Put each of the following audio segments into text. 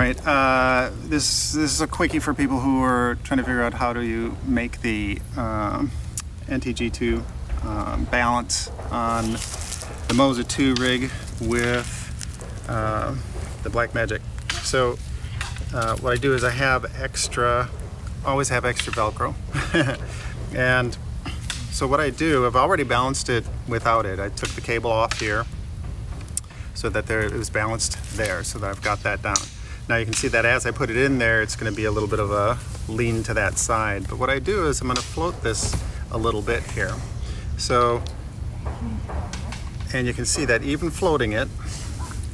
Alright, this is a quickie for people who are trying to figure out how do you make the NTG-2 balance on the Moza 2 rig with the Blackmagic. So what I do is I have always have extra Velcro. And so what I do, I've already balanced it without it. I took the cable off here so that it was balanced there, so that I've got that down. Now you can see that as I put it in there, it's going to be a little bit of a lean to that side. But what I do is I'm going to float this a little bit here. So, and you can see that even floating it,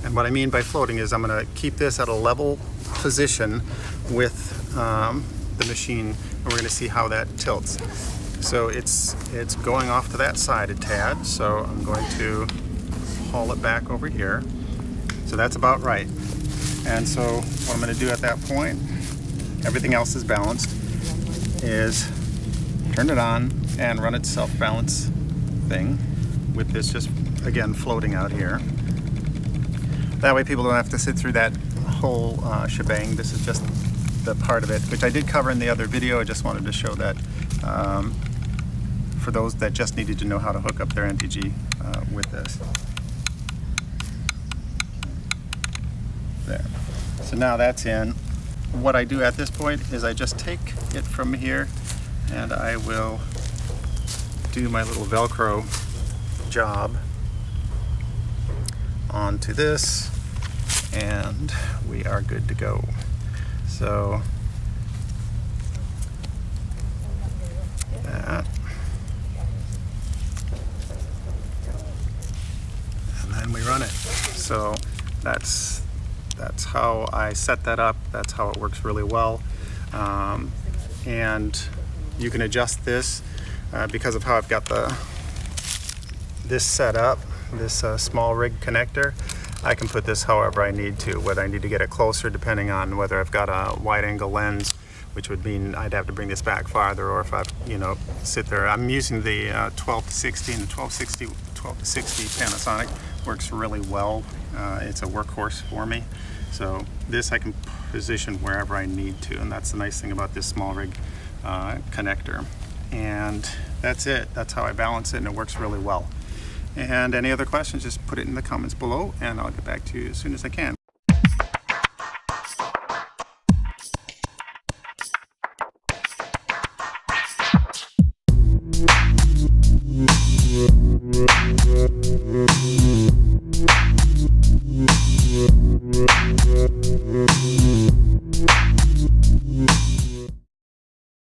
and what I mean by floating is I'm going to keep this at a level position with the machine, and we're going to see how that tilts. So it's going off to that side a tad, so I'm going to haul it back over here. So that's about right. And so what I'm going to do at that point, everything else is balanced, is turn it on and run its self-balance thing with this just, again, floating out here. That way people don't have to sit through that whole shebang. This is just the part of it, which I did cover in the other video. I just wanted to show that for those that just needed to know how to hook up their NTG with this. There. So now that's in. What I do at this point is I just take it from here and I will do my little Velcro job onto this, and we are good to go. So that, and then we run it. So that's how I set that up. That's how it works really well. And you can adjust this because of how I've got this set up, this small rig connector. I can put this however I need to, whether I need to get it closer depending on whether I've got a wide angle lens, which would mean I'd have to bring this back farther, or if I, sit there. I'm using the 12 to 60, and the 12 to 60 Panasonic works really well. It's a workhorse for me. So this I can position wherever I need to, and that's the nice thing about this small rig connector. And that's it. That's how I balance it, and it works really well. And any other questions, just put it in the comments below, and I'll get back to you as soon as I can. Yeah.